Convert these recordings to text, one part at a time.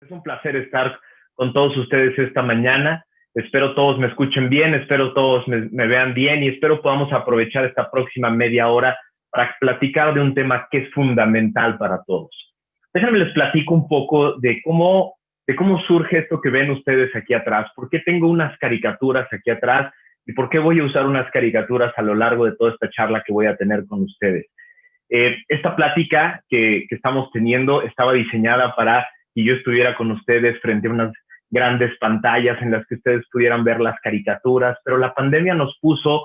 Es un placer estar con todos ustedes esta mañana. Espero todos me escuchen bien, espero todos me vean bien y espero podamos aprovechar esta próxima media hora para platicar de un tema que es fundamental para todos. Déjenme les platico un poco de cómo surge esto que ven ustedes aquí atrás, por qué tengo unas caricaturas aquí atrás y por qué voy a usar unas caricaturas a lo largo de toda esta charla que voy a tener con ustedes. Esta plática que estamos teniendo estaba diseñada para que yo estuviera con ustedes frente a unas grandes pantallas en las que ustedes pudieran ver las caricaturas, pero la pandemia nos puso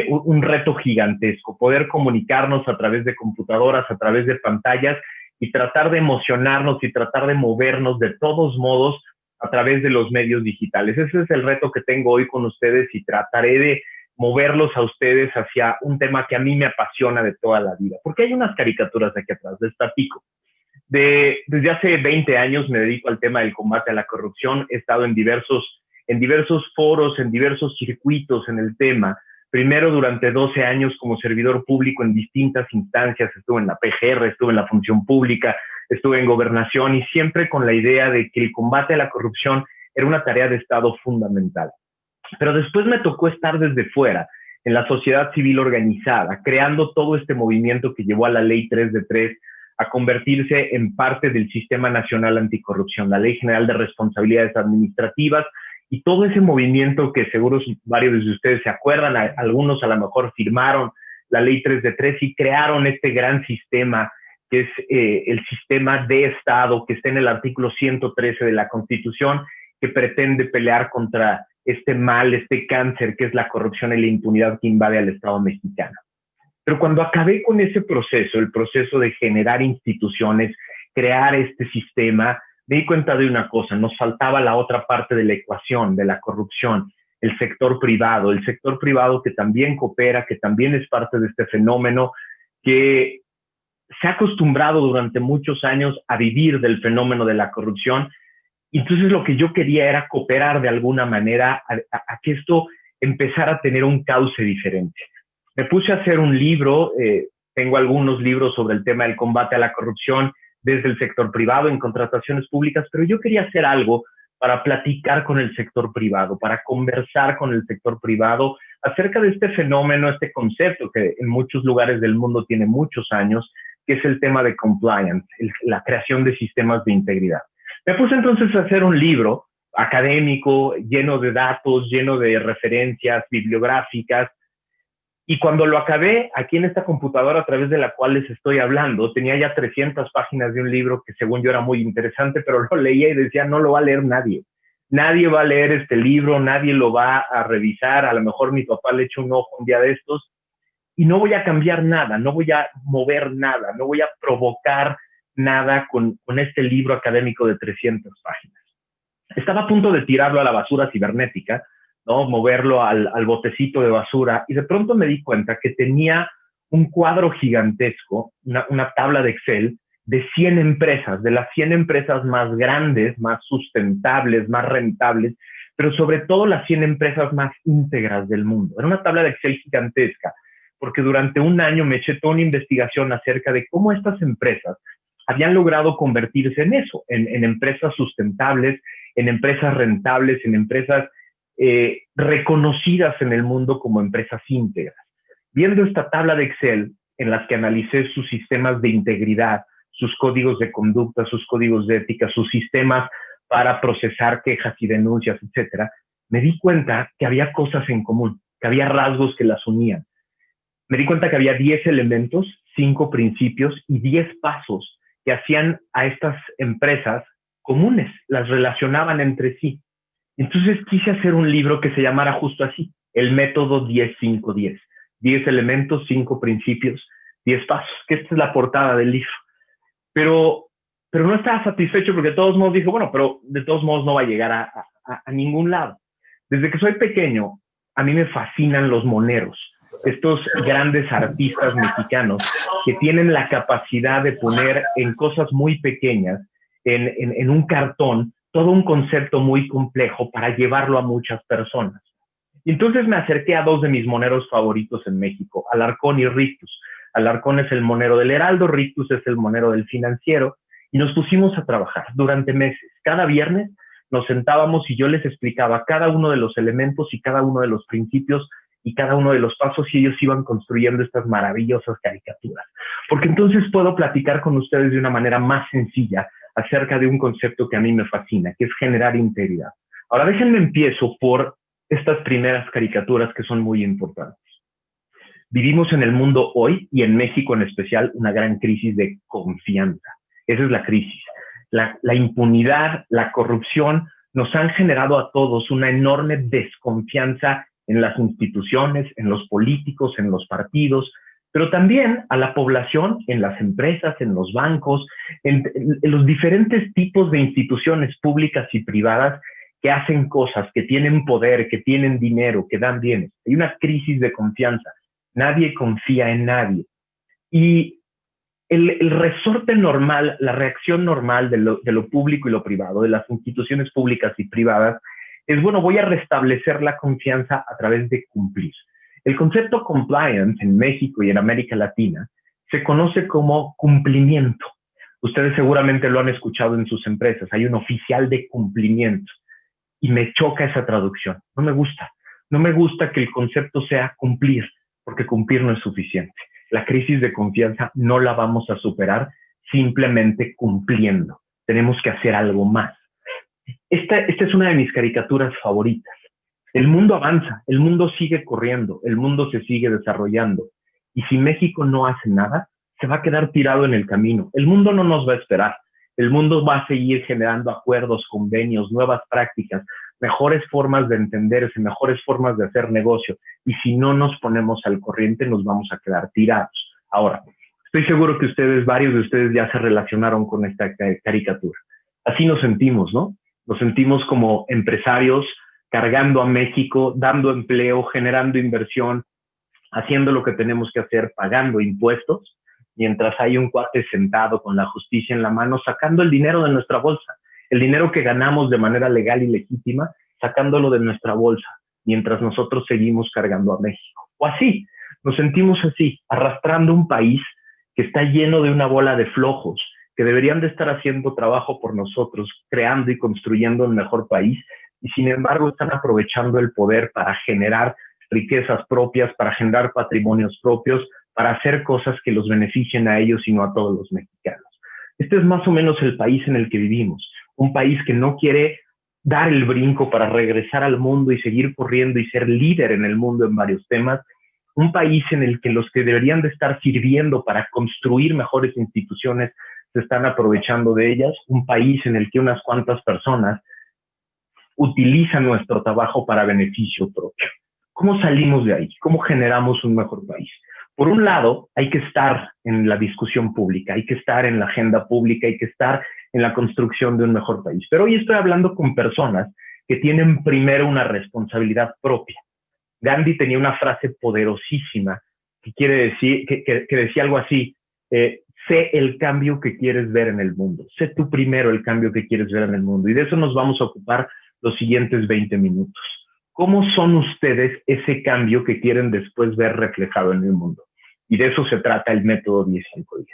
un reto gigantesco, poder comunicarnos a través de computadoras, a través de pantallas y tratar de emocionarnos y tratar de movernos de todos modos a través de los medios digitales. Ese es el reto que tengo hoy con ustedes y trataré de moverlos a ustedes hacia un tema que a mí me apasiona de toda la vida. Porque hay unas caricaturas aquí atrás, les platico. Desde hace 20 años me dedico al tema del combate a la corrupción. He estado en diversos foros, en diversos circuitos en el tema. Primero durante 12 años como servidor público en distintas instancias. Estuve en la PGR, estuve en la función pública, estuve en gobernación y siempre con la idea de que el combate a la corrupción era una tarea de Estado fundamental. Pero después me tocó estar desde fuera, en la sociedad civil organizada, creando todo este movimiento que llevó a la Ley 3 de 3 a convertirse en parte del Sistema Nacional Anticorrupción, la Ley General de Responsabilidades Administrativas y todo ese movimiento que seguro varios de ustedes se acuerdan, algunos a lo mejor firmaron la Ley 3 de 3 y crearon este gran sistema que es el sistema de Estado que está en el artículo 113 de la Constitución, que pretende pelear contra este mal, este cáncer que es la corrupción y la impunidad que invade al Estado mexicano. Pero cuando acabé con ese proceso, el proceso de generar instituciones, crear este sistema, me di cuenta de una cosa: nos faltaba la otra parte de la ecuación, de la corrupción, el sector privado que también coopera, que también es parte de este fenómeno, que se ha acostumbrado durante muchos años a vivir del fenómeno de la corrupción. Entonces lo que yo quería era cooperar de alguna manera a que esto empezara a tener un cauce diferente. Me puse a hacer un libro, tengo algunos libros sobre el tema del combate a la corrupción desde el sector privado en contrataciones públicas, pero yo quería hacer algo para platicar con el sector privado, para conversar con el sector privado acerca de este fenómeno, este concepto que en muchos lugares del mundo tiene muchos años, que es el tema de compliance, la creación de sistemas de integridad. Me puse entonces a hacer un libro académico, lleno de datos, lleno de referencias bibliográficas, y cuando lo acabé, aquí en esta computadora a través de la cual les estoy hablando, tenía ya 300 páginas de un libro que según yo era muy interesante, pero lo leía y decía, no lo va a leer nadie. Nadie va a leer este libro, nadie lo va a revisar, a lo mejor mi papá le echa un ojo un día de estos, y no voy a cambiar nada, no voy a mover nada, no voy a provocar nada con este libro académico de 300 páginas. Estaba a punto de tirarlo a la basura cibernética, ¿no? Moverlo al botecito de basura, y de pronto me di cuenta que tenía un cuadro gigantesco, una tabla de Excel de 100 empresas, de las 100 empresas más grandes, más sustentables, más rentables, pero sobre todo las 100 empresas más íntegras del mundo. Era una tabla de Excel gigantesca, porque durante un año me eché toda una investigación acerca de cómo estas empresas habían logrado convertirse en eso, en empresas sustentables, en empresas rentables, en empresas reconocidas en el mundo como empresas íntegras. Viendo esta tabla de Excel en las que analicé sus sistemas de integridad, sus códigos de conducta, sus códigos de ética, sus sistemas para procesar quejas y denuncias, etcétera, me di cuenta que había cosas en común, que había rasgos que las unían. Me di cuenta que había 10 elementos, 5 principios y 10 pasos que hacían a estas empresas comunes, las relacionaban entre sí. Entonces quise hacer un libro que se llamara justo así, el método 10-5-10. 10 elementos, 5 principios, 10 pasos, que esta es la portada del libro. Pero no estaba satisfecho porque de todos modos dije, bueno, pero de todos modos no va a llegar a ningún lado. Desde que soy pequeño, a mí me fascinan los moneros, estos grandes artistas mexicanos que tienen la capacidad de poner en cosas muy pequeñas, en un cartón, todo un concepto muy complejo para llevarlo a muchas personas. Y entonces me acerqué a dos de mis moneros favoritos en México, Alarcón y Rictus. Alarcón es el monero del Heraldo, Rictus es el monero del Financiero, y nos pusimos a trabajar durante meses, Cada viernes nos sentábamos y yo les explicaba cada uno de los elementos y cada uno de los principios y cada uno de los pasos, y ellos iban construyendo estas maravillosas caricaturas. Porque entonces puedo platicar con ustedes de una manera más sencilla acerca de un concepto que a mí me fascina, que es generar integridad. Ahora déjenme empiezo por estas primeras caricaturas que son muy importantes. Vivimos en el mundo hoy, y en México en especial, una gran crisis de confianza. Esa es la crisis. La impunidad, la corrupción nos han generado a todos una enorme desconfianza en las instituciones, en los políticos, en los partidos, pero también a la población, en las empresas, en los bancos, en los diferentes tipos de instituciones públicas y privadas que hacen cosas, que tienen poder, que tienen dinero, que dan bienes. Hay una crisis de confianza. Nadie confía en nadie. Y el resorte normal, la reacción normal de lo público y lo privado, de las instituciones públicas y privadas, es, bueno, voy a restablecer la confianza a través de cumplir. El concepto compliance en México y en América Latina se conoce como cumplimiento. Ustedes seguramente lo han escuchado en sus empresas. Hay un oficial de cumplimiento. Y me choca esa traducción. No me gusta. No me gusta que el concepto sea cumplir, porque cumplir no es suficiente. La crisis de confianza no la vamos a superar simplemente cumpliendo. Tenemos que hacer algo más. Esta es una de mis caricaturas favoritas. El mundo avanza, el mundo sigue corriendo, el mundo se sigue desarrollando. Y si México no hace nada, se va a quedar tirado en el camino. El mundo no nos va a esperar. El mundo va a seguir generando acuerdos, convenios, nuevas prácticas, mejores formas de entenderse, mejores formas de hacer negocio. Y si no nos ponemos al corriente, nos vamos a quedar tirados. Ahora, estoy seguro que varios de ustedes ya se relacionaron con esta caricatura. Así nos sentimos, ¿no? Nos sentimos como empresarios cargando a México, dando empleo, generando inversión, haciendo lo que tenemos que hacer, pagando impuestos, mientras hay un cuate sentado con la justicia en la mano, sacando el dinero de nuestra bolsa, el dinero que ganamos de manera legal y legítima, sacándolo de nuestra bolsa, mientras nosotros seguimos cargando a México. O así, nos sentimos así, arrastrando un país que está lleno de una bola de flojos, que deberían de estar haciendo trabajo por nosotros, creando y construyendo un mejor país, y sin embargo están aprovechando el poder para generar riquezas propias, para generar patrimonios propios, para hacer cosas que los beneficien a ellos y no a todos los mexicanos. Este es más o menos el país en el que vivimos, un país que no quiere dar el brinco para regresar al mundo y seguir corriendo y ser líder en el mundo en varios temas, un país en el que los que deberían de estar sirviendo para construir mejores instituciones se están aprovechando de ellas, un país en el que unas cuantas personas utilizan nuestro trabajo para beneficio propio. ¿Cómo salimos de ahí? ¿Cómo generamos un mejor país? Por un lado, hay que estar en la discusión pública, hay que estar en la agenda pública, hay que estar en la construcción de un mejor país. Pero hoy estoy hablando con personas que tienen primero una responsabilidad propia. Gandhi tenía una frase poderosísima que quiere decir, que decía algo así, sé el cambio que quieres ver en el mundo. Sé tú primero el cambio que quieres ver en el mundo. Y de eso nos vamos a ocupar los siguientes 20 minutos. ¿Cómo son ustedes ese cambio que quieren después ver reflejado en el mundo? Y de eso se trata el método 10-5-10.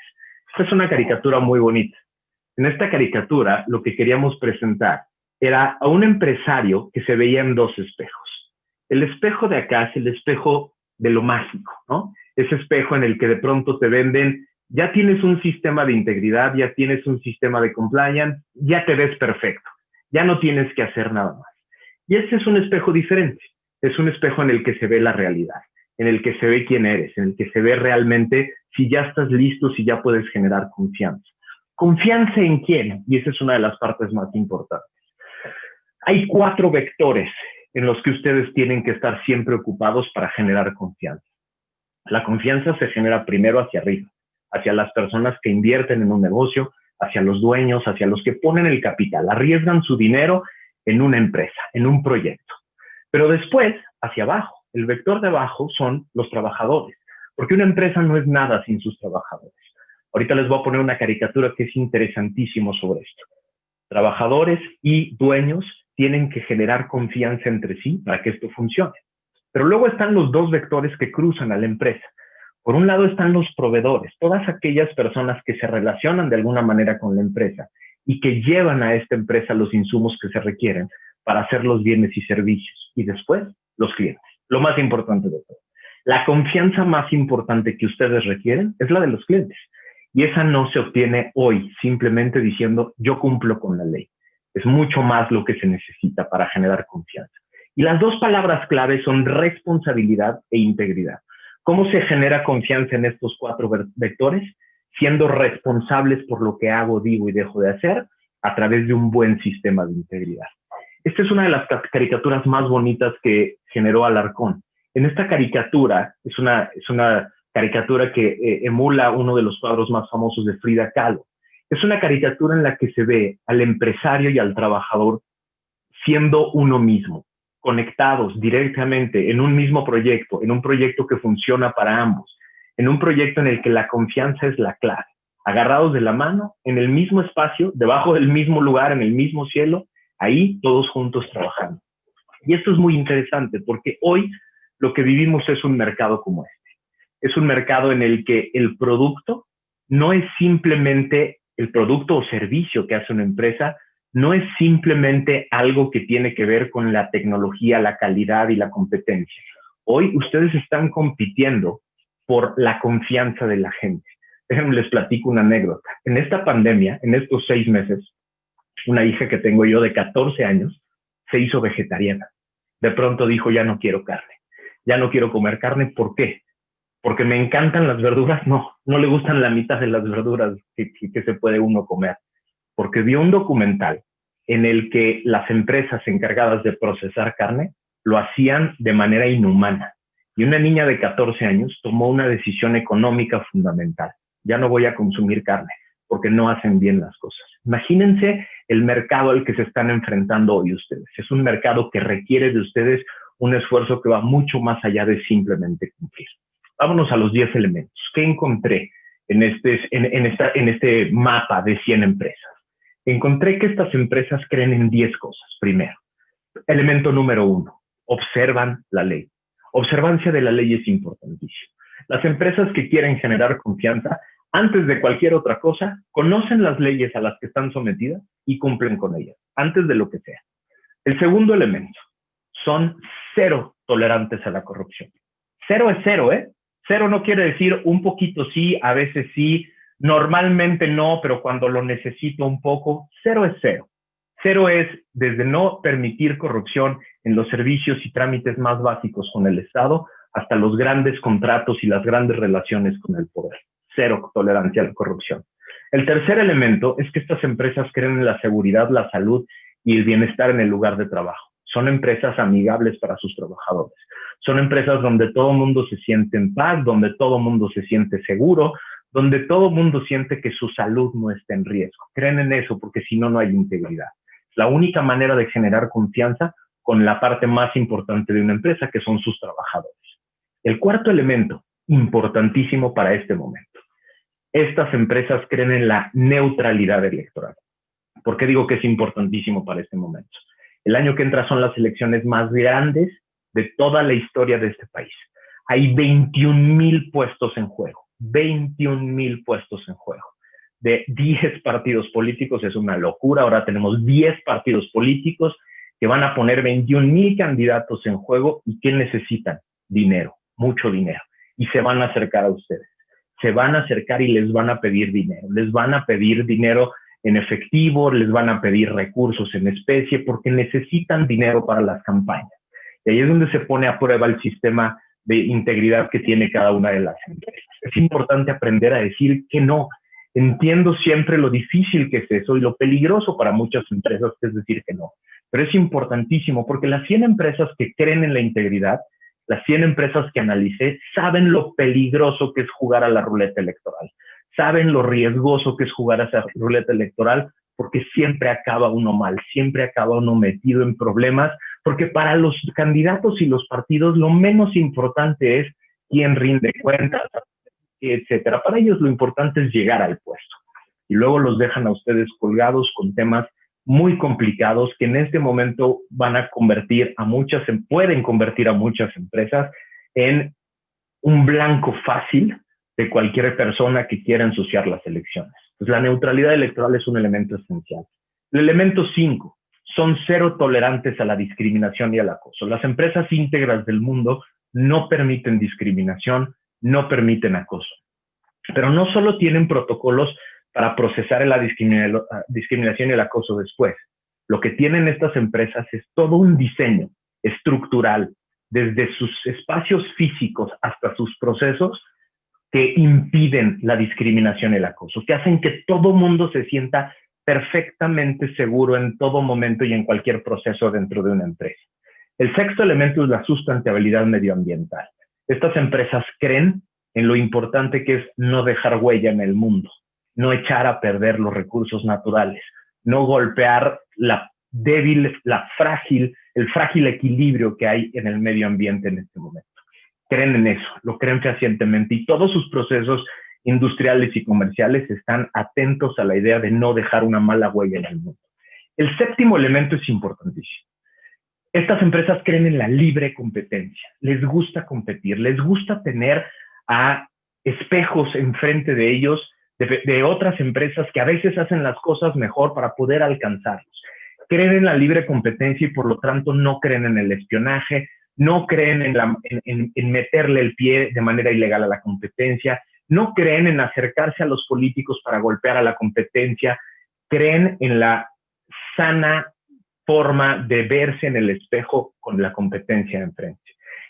Esta es una caricatura muy bonita. En esta caricatura lo que queríamos presentar era a un empresario que se veía en dos espejos. El espejo de acá es el espejo de lo mágico, ¿no? Ese espejo en el que de pronto te venden, ya tienes un sistema de integridad, ya tienes un sistema de compliance, ya te ves perfecto, ya no tienes que hacer nada más. Y este es un espejo diferente, es un espejo en el que se ve la realidad, en el que se ve quién eres, en el que se ve realmente si ya estás listo, si ya puedes generar confianza. ¿Confianza en quién? Y esa es una de las partes más importantes. Hay 4 vectores en los que ustedes tienen que estar siempre ocupados para generar confianza. La confianza se genera primero hacia arriba, hacia las personas que invierten en un negocio, hacia los dueños, hacia los que ponen el capital, arriesgan su dinero en una empresa, en un proyecto. Pero después, hacia abajo, el vector de abajo son los trabajadores, porque una empresa no es nada sin sus trabajadores. Ahorita les voy a poner una caricatura que es interesantísimo sobre esto. Trabajadores y dueños tienen que generar confianza entre sí para que esto funcione. Pero luego están los dos vectores que cruzan a la empresa. Por un lado están los proveedores, todas aquellas personas que se relacionan de alguna manera con la empresa y que llevan a esta empresa los insumos que se requieren para hacer los bienes y servicios. Y después, los clientes. Lo más importante de todo. La confianza más importante que ustedes requieren es la de los clientes. Y esa no se obtiene hoy simplemente diciendo yo cumplo con la ley. Es mucho más lo que se necesita para generar confianza. Y las dos palabras clave son responsabilidad e integridad. ¿Cómo se genera confianza en estos 4 vectores? Siendo responsables por lo que hago, digo y dejo de hacer a través de un buen sistema de integridad. Esta es una de las caricaturas más bonitas que generó Alarcón. En esta caricatura, es una caricatura que emula uno de los cuadros más famosos de Frida Kahlo. Es una caricatura en la que se ve al empresario y al trabajador siendo uno mismo, conectados directamente en un mismo proyecto, en un proyecto que funciona para ambos, en un proyecto en el que la confianza es la clave, agarrados de la mano, en el mismo espacio, debajo del mismo lugar, en el mismo cielo, ahí todos juntos trabajando. Y esto es muy interesante porque hoy lo que vivimos es un mercado como este. Es un mercado en el que el producto no es simplemente el producto o servicio que hace una empresa, no es simplemente algo que tiene que ver con la tecnología, la calidad y la competencia. Hoy ustedes están compitiendo por la confianza de la gente. Déjenme les platico una anécdota. En esta pandemia, en estos 6 meses, una hija que tengo yo de 14 años se hizo vegetariana. De pronto dijo, ya no quiero carne. Ya no quiero comer carne. ¿Por qué? Porque me encantan las verduras. No le gustan la mitad de las verduras que se puede uno comer. Porque vio un documental en el que las empresas encargadas de procesar carne lo hacían de manera inhumana. Y una niña de 14 años tomó una decisión económica fundamental. Ya no voy a consumir carne porque no hacen bien las cosas. Imagínense el mercado al que se están enfrentando hoy ustedes. Es un mercado que requiere de ustedes un esfuerzo que va mucho más allá de simplemente cumplir. Vámonos a los 10 elementos. ¿Qué encontré en este mapa de 100 empresas? Encontré que estas empresas creen en 10 cosas. Primero, elemento número 1, observan la ley. Observancia de la ley es importantísimo. Las empresas que quieren generar confianza, antes de cualquier otra cosa, conocen las leyes a las que están sometidas y cumplen con ellas, antes de lo que sea. El segundo elemento, son 0 tolerantes a la corrupción. 0 es 0, ¿eh? 0 no quiere decir un poquito sí, a veces sí, normalmente no, pero cuando lo necesito un poco. 0 es 0. 0 es desde no permitir corrupción en los servicios y trámites más básicos con el Estado hasta los grandes contratos y las grandes relaciones con el poder. 0 tolerancia a la corrupción. El tercer elemento es que estas empresas creen en la seguridad, la salud y el bienestar en el lugar de trabajo. Son empresas amigables para sus trabajadores. Son empresas donde todo el mundo se siente en paz, donde todo el mundo se siente seguro, donde todo el mundo siente que su salud no está en riesgo. Creen en eso porque si no, no hay integridad. La única manera de generar confianza con la parte más importante de una empresa, que son sus trabajadores. El cuarto elemento, importantísimo para este momento. Estas empresas creen en la neutralidad electoral. ¿Por qué digo que es importantísimo para este momento? El año que entra son las elecciones más grandes de toda la historia de este país. Hay 21,000 puestos en juego. 21,000 puestos en juego. De 10 partidos políticos, es una locura. Ahora tenemos 10 partidos políticos que van a poner 21,000 candidatos en juego. ¿Y qué necesitan? Dinero, mucho dinero. Y se van a acercar a ustedes. Se van a acercar y les van a pedir dinero. Les van a pedir dinero en efectivo, les van a pedir recursos en especie porque necesitan dinero para las campañas. Y ahí es donde se pone a prueba el sistema de integridad que tiene cada una de las empresas. Es importante aprender a decir que no. Entiendo siempre lo difícil que es eso y lo peligroso para muchas empresas que es decir que no. Pero es importantísimo porque las 100 empresas que creen en la integridad, las 100 empresas que analicé, saben lo peligroso que es jugar a la ruleta electoral. Saben lo riesgoso que es jugar a esa ruleta electoral porque siempre acaba uno mal, siempre acaba uno metido en problemas, porque para los candidatos y los partidos lo menos importante es quién rinde cuentas, etcétera. Para ellos lo importante es llegar al puesto. Y luego los dejan a ustedes colgados con temas muy complicados que en este momento van a convertir pueden convertir a muchas empresas en un blanco fácil de cualquier persona que quiera ensuciar las elecciones. Pues la neutralidad electoral es un elemento esencial. El elemento 5, son cero tolerantes a la discriminación y al acoso. Las empresas íntegras del mundo no permiten discriminación, no permiten acoso. Pero no solo tienen protocolos para procesar la discriminación y el acoso después. Lo que tienen estas empresas es todo un diseño estructural, desde sus espacios físicos hasta sus procesos, que impiden la discriminación y el acoso, que hacen que todo mundo se sienta perfectamente seguro en todo momento y en cualquier proceso dentro de una empresa. El sexto elemento es la sustentabilidad medioambiental. Estas empresas creen en lo importante que es no dejar huella en el mundo, no echar a perder los recursos naturales, no golpear el frágil equilibrio que hay en el medio ambiente en este momento. Creen en eso, lo creen fehacientemente y todos sus procesos industriales y comerciales están atentos a la idea de no dejar una mala huella en el mundo. El séptimo elemento es importantísimo. Estas empresas creen en la libre competencia, les gusta competir, les gusta tener a espejos enfrente de ellos, de otras empresas que a veces hacen las cosas mejor para poder alcanzarlos. Creen en la libre competencia y por lo tanto no creen en el espionaje, no creen en meterle el pie de manera ilegal a la competencia, no creen en acercarse a los políticos para golpear a la competencia, creen en la sana forma de verse en el espejo con la competencia enfrente.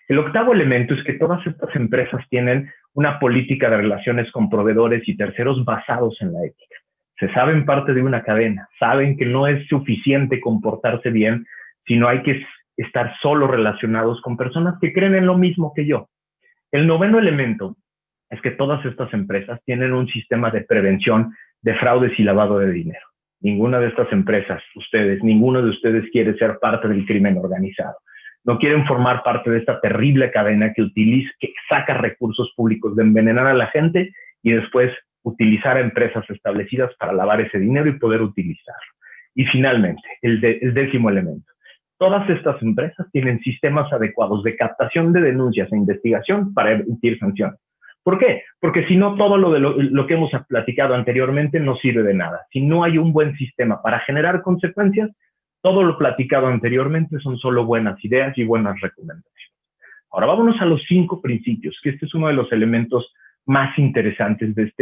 El octavo elemento es que todas estas empresas tienen una política de relaciones con proveedores y terceros basados en la ética. Se saben parte de una cadena, saben que no es suficiente comportarse bien, sino hay que estar solo relacionados con personas que creen en lo mismo que yo. El noveno elemento es que todas estas empresas tienen un sistema de prevención de fraudes y lavado de dinero. Ninguna de estas empresas, ninguno de ustedes quiere ser parte del crimen organizado. No quieren formar parte de esta terrible cadena que saca recursos públicos de envenenar a la gente y después utilizar a empresas establecidas para lavar ese dinero y poder utilizarlo. Y finalmente, el décimo elemento. Todas estas empresas tienen sistemas adecuados de captación de denuncias e investigación para emitir sanciones. ¿Por qué? Porque si no, todo lo que hemos platicado anteriormente no sirve de nada. Si no hay un buen sistema para generar consecuencias, todo lo platicado anteriormente son solo buenas ideas y buenas recomendaciones. Ahora vámonos a los 5 principios, que este es uno de los elementos más interesantes de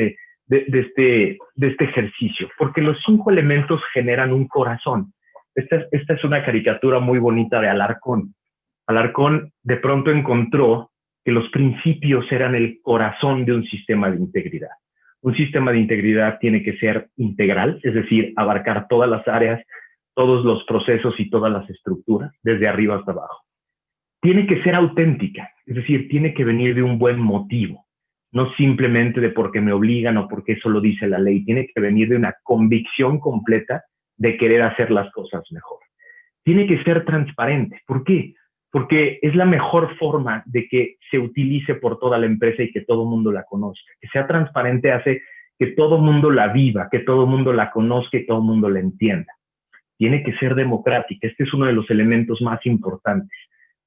este ejercicio, porque los 5 elementos generan un corazón. Esta es una caricatura muy bonita de Alarcón. Alarcón de pronto encontró que los principios eran el corazón de un sistema de integridad. Un sistema de integridad tiene que ser integral, es decir, abarcar todas las áreas, todos los procesos y todas las estructuras, desde arriba hasta abajo. Tiene que ser auténtica, es decir, tiene que venir de un buen motivo, no simplemente de porque me obligan o porque eso lo dice la ley, tiene que venir de una convicción completa de querer hacer las cosas mejor. Tiene que ser transparente. ¿Por qué? Porque es la mejor forma de que se utilice por toda la empresa y que todo el mundo la conozca. Que sea transparente hace que todo el mundo la viva, que todo el mundo la conozca y todo el mundo la entienda. Tiene que ser democrática. Este es uno de los elementos más importantes.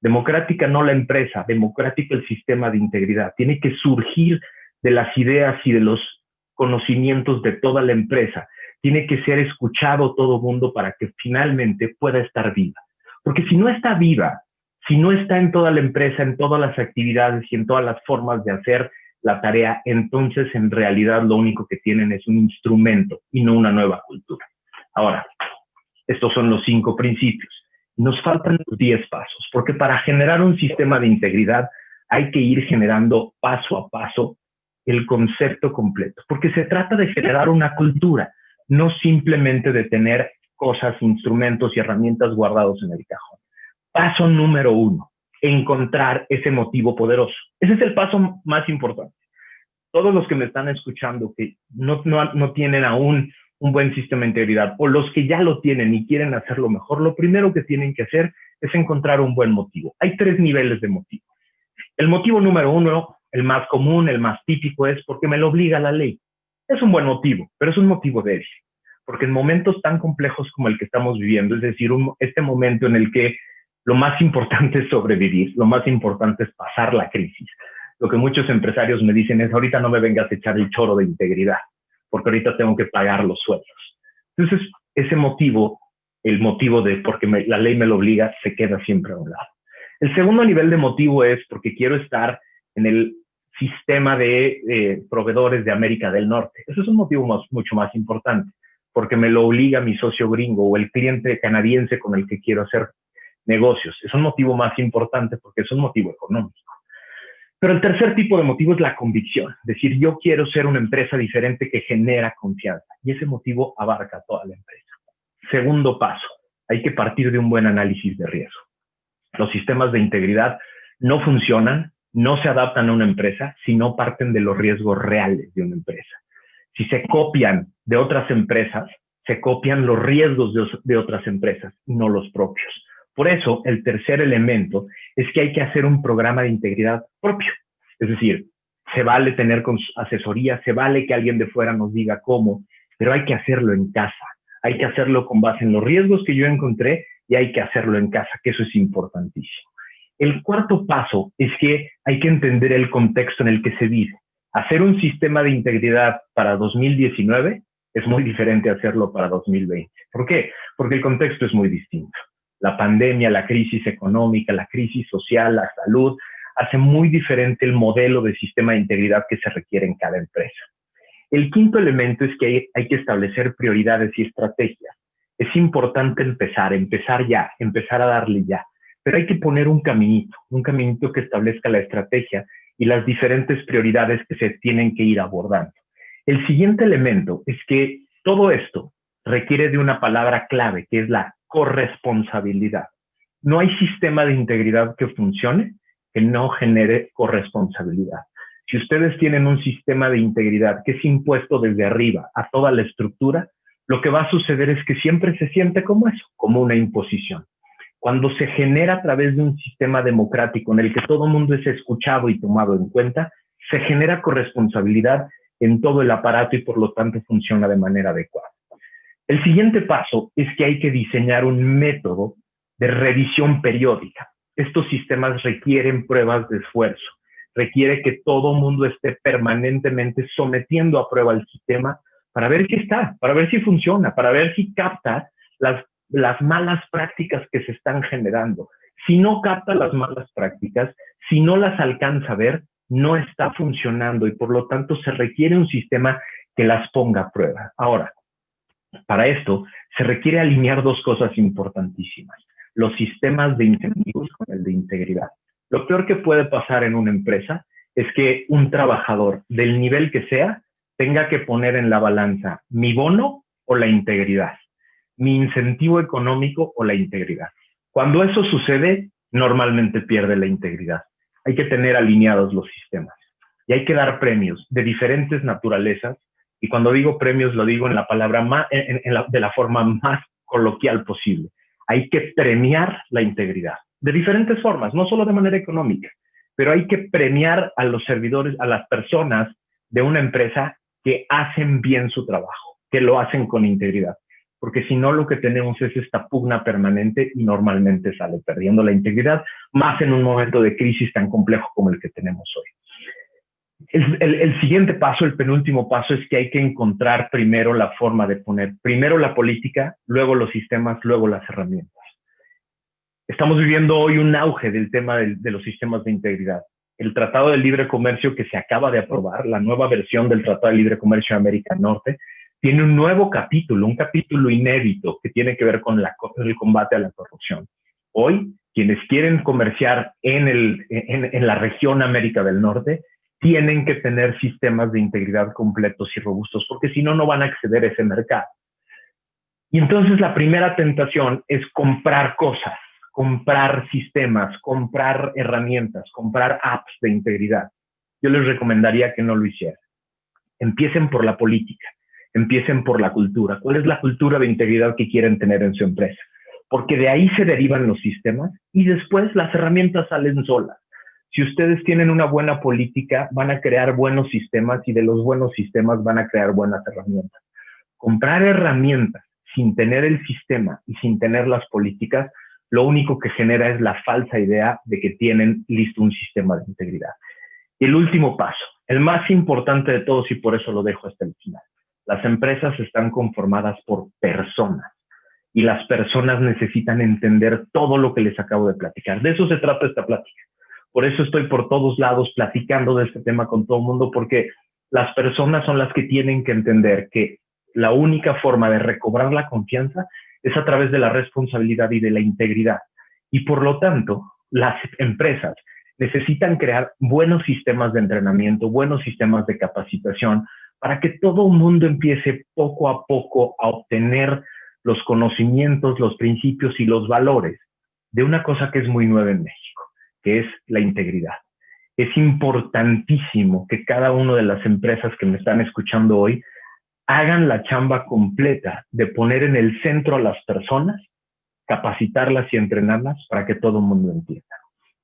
Democrática no la empresa, democrática el sistema de integridad. Tiene que surgir de las ideas y de los conocimientos de toda la empresa. Tiene que ser escuchado todo el mundo para que finalmente pueda estar viva. Porque si no está viva, si no está en toda la empresa, en todas las actividades y en todas las formas de hacer la tarea, entonces en realidad lo único que tienen es un instrumento y no una nueva cultura. Ahora, estos son los 5 principios. Nos faltan los 10 pasos, porque para generar un sistema de integridad hay que ir generando paso a paso el concepto completo, porque se trata de generar una cultura, no simplemente de tener cosas, instrumentos y herramientas guardados en el cajón. Paso número 1, encontrar ese motivo poderoso. Ese es el paso más importante. Todos los que me están escuchando que no tienen aún un buen sistema de integridad, o los que ya lo tienen y quieren hacerlo mejor, lo primero que tienen que hacer es encontrar un buen motivo. Hay 3 niveles de motivo. El motivo número 1, el más común, el más típico, es porque me lo obliga la ley. Es un buen motivo, pero es un motivo débil. Porque en momentos tan complejos como el que estamos viviendo, es decir, este momento en el que lo más importante es sobrevivir, lo más importante es pasar la crisis. Lo que muchos empresarios me dicen es, ahorita no me vengas a echar el choro de integridad, porque ahorita tengo que pagar los sueldos. Entonces, ese motivo, el motivo de porque la ley me lo obliga, se queda siempre a un lado. El segundo nivel de motivo es porque quiero estar en el sistema de proveedores de América del Norte. Ese es un motivo mucho más importante, porque me lo obliga mi socio gringo o el cliente canadiense con el que quiero hacer negocios. Es un motivo más importante porque es un motivo económico. Pero el tercer tipo de motivo es la convicción, es decir, yo quiero ser una empresa diferente que genera confianza, y ese motivo abarca toda la empresa. Segundo paso, hay que partir de un buen análisis de riesgo. Los sistemas de integridad no funcionan, no se adaptan a una empresa si no parten de los riesgos reales de una empresa. Si se copian de otras empresas, se copian los riesgos de otras empresas, no los propios. Por eso, el tercer elemento es que hay que hacer un programa de integridad propio. Es decir, se vale tener asesoría, se vale que alguien de fuera nos diga cómo, pero hay que hacerlo en casa. Hay que hacerlo con base en los riesgos que yo encontré y hay que hacerlo en casa, que eso es importantísimo. El cuarto paso es que hay que entender el contexto en el que se vive. Hacer un sistema de integridad para 2019 es muy diferente a hacerlo para 2020. ¿Por qué? Porque el contexto es muy distinto. La pandemia, la crisis económica, la crisis social, la salud, hace muy diferente el modelo de sistema de integridad que se requiere en cada empresa. El quinto elemento es que hay que establecer prioridades y estrategias. Es importante empezar ya, empezar a darle ya, pero hay que poner un caminito que establezca la estrategia y las diferentes prioridades que se tienen que ir abordando. El siguiente elemento es que todo esto requiere de una palabra clave, que es la corresponsabilidad. No hay sistema de integridad que funcione que no genere corresponsabilidad. Si ustedes tienen un sistema de integridad que es impuesto desde arriba a toda la estructura, lo que va a suceder es que siempre se siente como eso, como una imposición. Cuando se genera a través de un sistema democrático en el que todo el mundo es escuchado y tomado en cuenta, se genera corresponsabilidad en todo el aparato y por lo tanto funciona de manera adecuada. El siguiente paso es que hay que diseñar un método de revisión periódica. Estos sistemas requieren pruebas de esfuerzo, requiere que todo el mundo esté permanentemente sometiendo a prueba el sistema para ver si está, para ver si funciona, para ver si capta las malas prácticas que se están generando. Si no capta las malas prácticas, si no las alcanza a ver, no está funcionando y por lo tanto se requiere un sistema que las ponga a prueba. Ahora, para esto se requiere alinear dos cosas importantísimas: los sistemas de incentivos con el de integridad. Lo peor que puede pasar en una empresa es que un trabajador, del nivel que sea, tenga que poner en la balanza mi bono o la integridad, mi incentivo económico o la integridad. Cuando eso sucede, normalmente pierde la integridad. Hay que tener alineados los sistemas y hay que dar premios de diferentes naturalezas. Y cuando digo premios, lo digo en la palabra de la forma más coloquial posible. Hay que premiar la integridad de diferentes formas, no solo de manera económica, pero hay que premiar a los servidores, a las personas de una empresa que hacen bien su trabajo, que lo hacen con integridad. Porque si no, lo que tenemos es esta pugna permanente y normalmente sale perdiendo la integridad, más en un momento de crisis tan complejo como el que tenemos hoy. El siguiente paso, el penúltimo paso, es que hay que encontrar primero la forma de poner, primero la política, luego los sistemas, luego las herramientas. Estamos viviendo hoy un auge del tema de los sistemas de integridad. El Tratado de Libre Comercio que se acaba de aprobar, la nueva versión del Tratado de Libre Comercio de América del Norte, tiene un nuevo capítulo, un capítulo inédito que tiene que ver con el combate a la corrupción. Hoy, quienes quieren comerciar en la región América del Norte, tienen que tener sistemas de integridad completos y robustos, porque si no, no van a acceder a ese mercado. Y entonces la primera tentación es comprar cosas, comprar sistemas, comprar herramientas, comprar apps de integridad. Yo les recomendaría que no lo hicieran. Empiecen por la política, empiecen por la cultura. ¿Cuál es la cultura de integridad que quieren tener en su empresa? Porque de ahí se derivan los sistemas y después las herramientas salen solas. Si ustedes tienen una buena política, van a crear buenos sistemas y de los buenos sistemas van a crear buenas herramientas. Comprar herramientas sin tener el sistema y sin tener las políticas, lo único que genera es la falsa idea de que tienen listo un sistema de integridad. Y el último paso, el más importante de todos y por eso lo dejo hasta el final. Las empresas están conformadas por personas y las personas necesitan entender todo lo que les acabo de platicar. De eso se trata esta plática. Por eso estoy por todos lados platicando de este tema con todo el mundo, porque las personas son las que tienen que entender que la única forma de recobrar la confianza es a través de la responsabilidad y de la integridad. Y por lo tanto, las empresas necesitan crear buenos sistemas de entrenamiento, buenos sistemas de capacitación, para que todo el mundo empiece poco a poco a obtener los conocimientos, los principios y los valores de una cosa que es muy nueva en México, que es la integridad. Es importantísimo que cada una de las empresas que me están escuchando hoy hagan la chamba completa de poner en el centro a las personas, capacitarlas y entrenarlas para que todo el mundo entienda.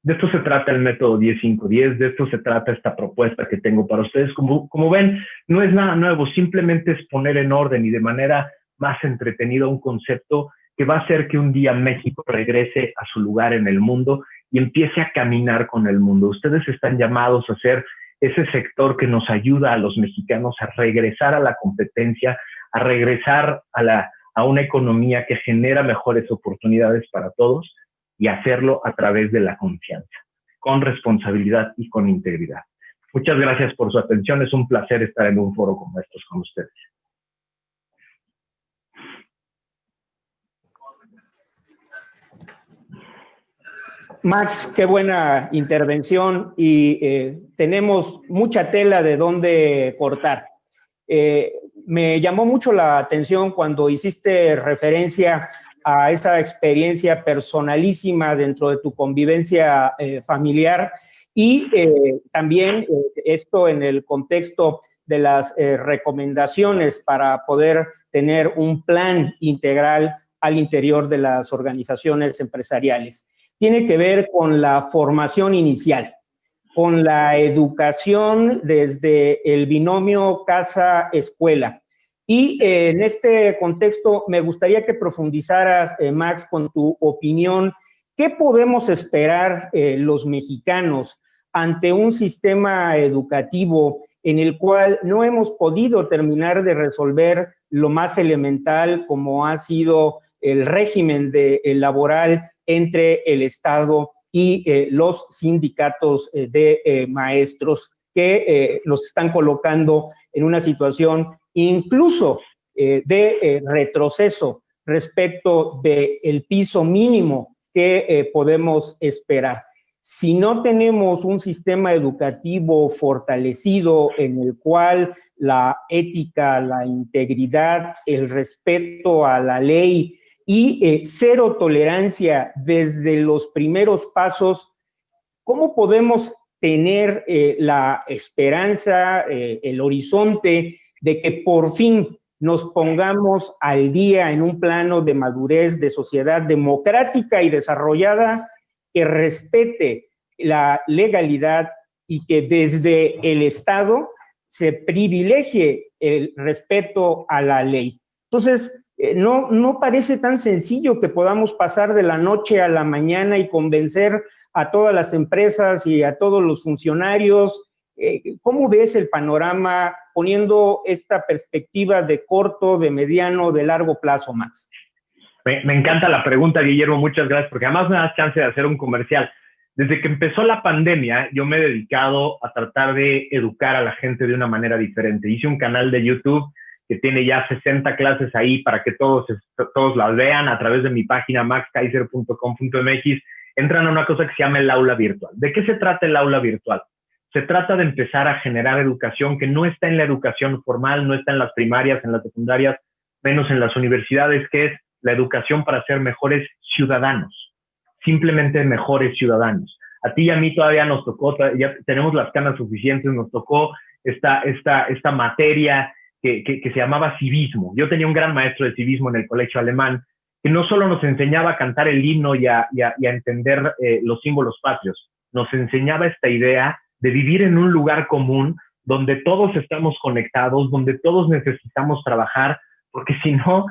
De esto se trata el método 10-5-10, de esto se trata esta propuesta que tengo para ustedes. Como ven, no es nada nuevo, simplemente es poner en orden y de manera más entretenida un concepto que va a hacer que un día México regrese a su lugar en el mundo y empiece a caminar con el mundo. Ustedes están llamados a ser ese sector que nos ayuda a los mexicanos a regresar a la competencia, a regresar a una economía que genera mejores oportunidades para todos y hacerlo a través de la confianza, con responsabilidad y con integridad. Muchas gracias por su atención. Es un placer estar en un foro como estos con ustedes. Max, qué buena intervención y tenemos mucha tela de dónde cortar. Me llamó mucho la atención cuando hiciste referencia a esa experiencia personalísima dentro de tu convivencia familiar y también esto en el contexto de las recomendaciones para poder tener un plan integral al interior de las organizaciones empresariales. Tiene que ver con la formación inicial, con la educación desde el binomio casa-escuela. Y en este contexto me gustaría que profundizaras, Max, con tu opinión, ¿qué podemos esperar los mexicanos ante un sistema educativo en el cual no hemos podido terminar de resolver lo más elemental como ha sido el régimen laboral entre el Estado y los sindicatos de maestros que los están colocando en una situación incluso de retroceso respecto del piso mínimo que podemos esperar? Si no tenemos un sistema educativo fortalecido en el cual la ética, la integridad, el respeto a la ley y cero tolerancia desde los primeros pasos, ¿cómo podemos tener la esperanza, el horizonte de que por fin nos pongamos al día en un plano de madurez de sociedad democrática y desarrollada que respete la legalidad y que desde el Estado se privilegie el respeto a la ley? Entonces, no parece tan sencillo que podamos pasar de la noche a la mañana y convencer a todas las empresas y a todos los funcionarios. ¿Cómo ves el panorama poniendo esta perspectiva de corto, de mediano, de largo plazo, Max? Me encanta la pregunta, Guillermo, muchas gracias, porque además me das chance de hacer un comercial. Desde que empezó la pandemia, yo me he dedicado a tratar de educar a la gente de una manera diferente. Hice un canal de YouTube que tiene ya 60 clases ahí para que todos las vean a través de mi página maxkaiser.com.mx. Entran a una cosa que se llama el aula virtual. ¿De qué se trata el aula virtual? Se trata de empezar a generar educación que no está en la educación formal, no está en las primarias, en las secundarias, menos en las universidades, que es la educación para ser mejores ciudadanos, simplemente mejores ciudadanos. A ti y a mí todavía nos tocó, ya tenemos las canas suficientes, nos tocó esta materia que se llamaba civismo. Yo tenía un gran maestro de civismo en el colegio alemán que no solo nos enseñaba a cantar el himno y a entender los símbolos patrios, nos enseñaba esta idea de vivir en un lugar común donde todos estamos conectados, donde todos necesitamos trabajar, porque si no,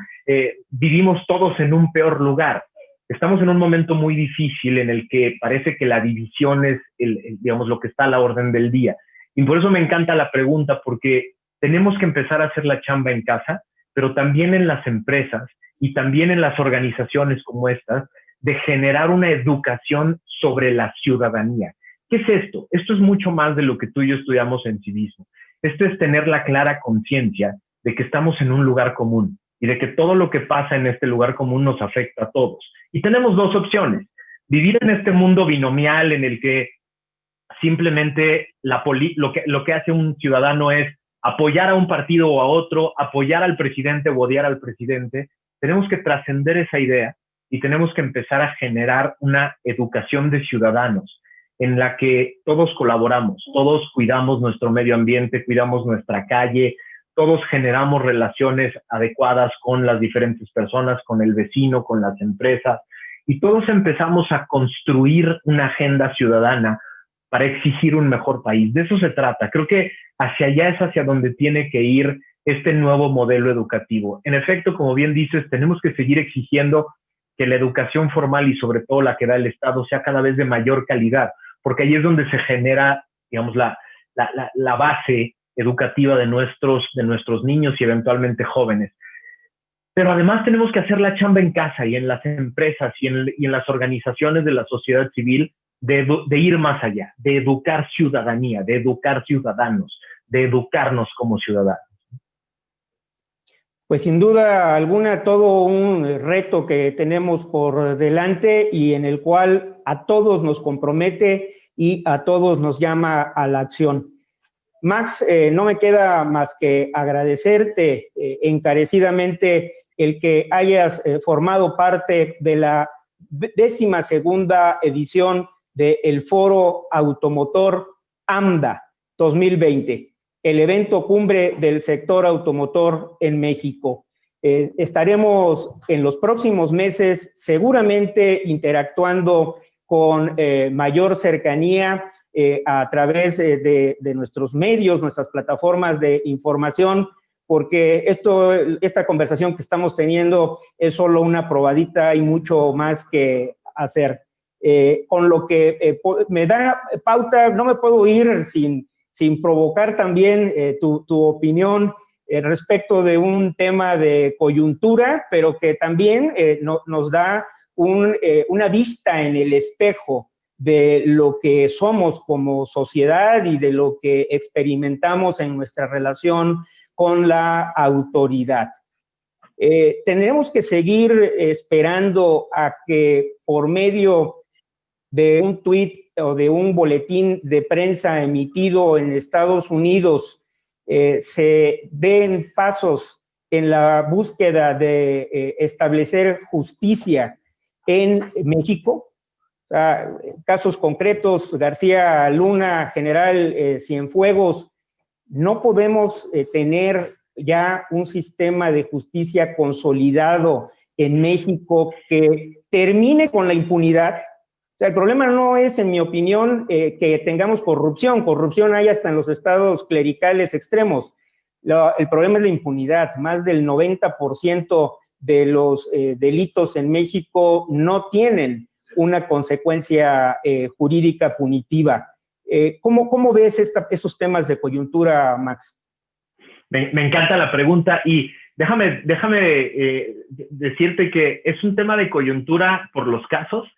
vivimos todos en un peor lugar. Estamos en un momento muy difícil en el que parece que la división es, digamos, lo que está a la orden del día. Y por eso me encanta la pregunta, porque tenemos que empezar a hacer la chamba en casa, pero también en las empresas y también en las organizaciones como estas, de generar una educación sobre la ciudadanía. ¿Qué es esto? Esto es mucho más de lo que tú y yo estudiamos en civismo. Esto es tener la clara conciencia de que estamos en un lugar común y de que todo lo que pasa en este lugar común nos afecta a todos. Y tenemos dos opciones: vivir en este mundo binomial en el que simplemente lo que hace un ciudadano es apoyar a un partido o a otro, apoyar al presidente o odiar al presidente. Tenemos que trascender esa idea y tenemos que empezar a generar una educación de ciudadanos en la que todos colaboramos, todos cuidamos nuestro medio ambiente, cuidamos nuestra calle, todos generamos relaciones adecuadas con las diferentes personas, con el vecino, con las empresas, y todos empezamos a construir una agenda ciudadana para exigir un mejor país. De eso se trata. Creo que hacia allá es hacia donde tiene que ir este nuevo modelo educativo. En efecto, como bien dices, tenemos que seguir exigiendo que la educación formal y sobre todo la que da el Estado sea cada vez de mayor calidad, porque ahí es donde se genera, digamos, la base educativa de nuestros niños y eventualmente jóvenes. Pero además tenemos que hacer la chamba en casa y en las empresas y en las organizaciones de la sociedad civil de ir más allá, de educar ciudadanía, de educar ciudadanos, de educarnos como ciudadanos. Pues sin duda alguna, todo un reto que tenemos por delante y en el cual a todos nos compromete y a todos nos llama a la acción. Max, no me queda más que agradecerte encarecidamente el que hayas formado parte de la 12ª edición del Foro Automotor AMDA 2020, el evento cumbre del sector automotor en México. Estaremos en los próximos meses seguramente interactuando con mayor cercanía a través de nuestros medios, nuestras plataformas de información, porque esta conversación que estamos teniendo es solo una probadita, hay mucho más que hacer. Con lo que me da pauta, no me puedo ir sin provocar también tu opinión respecto de un tema de coyuntura, pero que también nos da una vista en el espejo de lo que somos como sociedad y de lo que experimentamos en nuestra relación con la autoridad. Tendremos que seguir esperando a que por medio de un tuit o de un boletín de prensa emitido en Estados Unidos se den pasos en la búsqueda de establecer justicia en México. Casos concretos: García Luna, General Cienfuegos. No podemos tener ya un sistema de justicia consolidado en México que termine con la impunidad. O sea, el problema no es, en mi opinión, que tengamos corrupción. Corrupción hay hasta en los estados clericales extremos. El problema es la impunidad. Más del 90% de los delitos en México no tienen una consecuencia jurídica punitiva. ¿Cómo ves estos temas de coyuntura, Max? Me encanta la pregunta y déjame decirte que es un tema de coyuntura por los casos,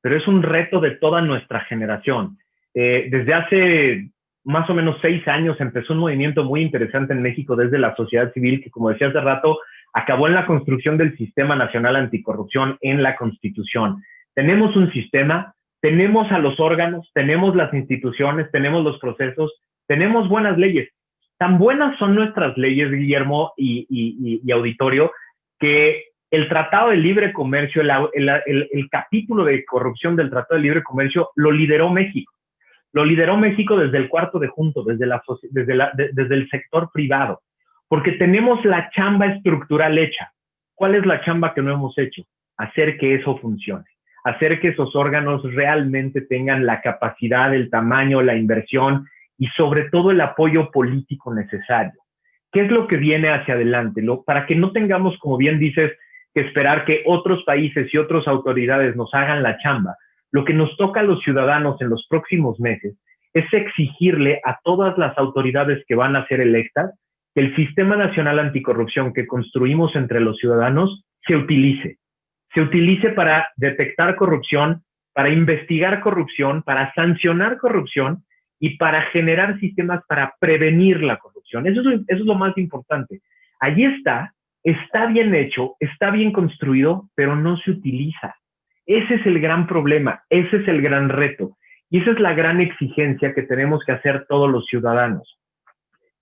pero es un reto de toda nuestra generación. Desde hace más o menos 6 años empezó un movimiento muy interesante en México desde la sociedad civil que, como decía hace rato, acabó en la construcción del Sistema Nacional Anticorrupción en la Constitución. Tenemos un sistema, tenemos a los órganos, tenemos las instituciones, tenemos los procesos, tenemos buenas leyes. Tan buenas son nuestras leyes, Guillermo y auditorio, que el Tratado de Libre Comercio, el capítulo de corrupción del Tratado de Libre Comercio lo lideró México. Lo lideró México desde el cuarto de junto, desde el sector privado, porque tenemos la chamba estructural hecha. ¿Cuál es la chamba que no hemos hecho? Hacer que eso funcione, hacer que esos órganos realmente tengan la capacidad, el tamaño, la inversión y sobre todo el apoyo político necesario. ¿Qué es lo que viene hacia adelante? Para que no tengamos, como bien dices, que esperar que otros países y otras autoridades nos hagan la chamba. Lo que nos toca a los ciudadanos en los próximos meses es exigirle a todas las autoridades que van a ser electas que el Sistema Nacional Anticorrupción que construimos entre los ciudadanos se utilice para detectar corrupción, para investigar corrupción, para sancionar corrupción y para generar sistemas para prevenir la corrupción. Eso es lo más importante. Allí está bien hecho, está bien construido, pero no se utiliza. Ese es el gran problema, ese es el gran reto. Y esa es la gran exigencia que tenemos que hacer todos los ciudadanos,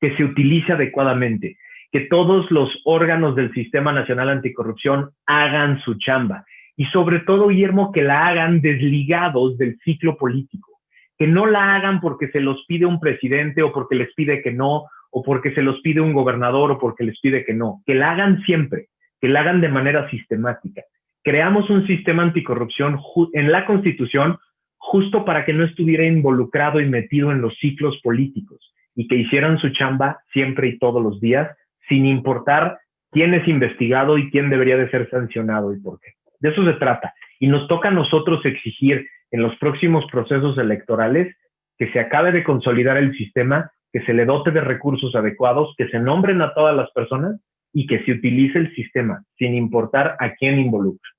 que se utilice adecuadamente, que todos los órganos del Sistema Nacional Anticorrupción hagan su chamba. Y sobre todo, Guillermo, que la hagan desligados del ciclo político, que no la hagan porque se los pide un presidente o porque les pide que no, o porque se los pide un gobernador o porque les pide que no, que la hagan siempre, que la hagan de manera sistemática. Creamos un sistema anticorrupción en la Constitución justo para que no estuviera involucrado y metido en los ciclos políticos y que hicieran su chamba siempre y todos los días, sin importar quién es investigado y quién debería de ser sancionado y por qué. De eso se trata. Y nos toca a nosotros exigir en los próximos procesos electorales que se acabe de consolidar el sistema, que se le dote de recursos adecuados, que se nombren a todas las personas y que se utilice el sistema, sin importar a quién involucra.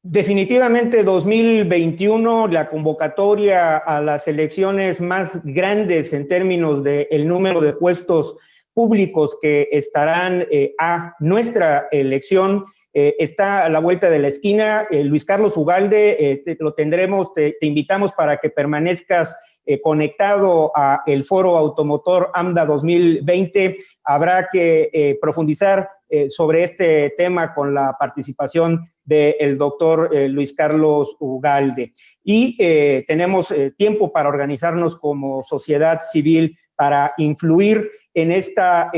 Definitivamente 2021, la convocatoria a las elecciones más grandes en términos del número de puestos públicos que estarán a nuestra elección, está a la vuelta de la esquina. Luis Carlos Ugalde, lo tendremos, te invitamos para que permanezcas conectado a el Foro Automotor AMDA 2020. Habrá que profundizar sobre este tema con la participación del doctor Luis Carlos Ugalde. Y tenemos tiempo para organizarnos como sociedad civil para influir en esta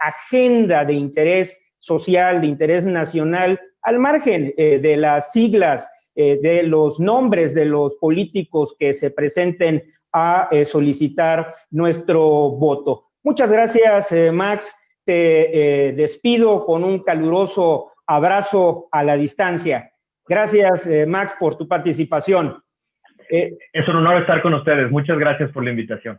agenda de interés social, de interés nacional, al margen de las siglas, de los nombres de los políticos que se presenten a solicitar nuestro voto. Muchas gracias, Max. Te despido con un caluroso abrazo a la distancia. Gracias, Max, por tu participación. Es un honor estar con ustedes. Muchas gracias por la invitación.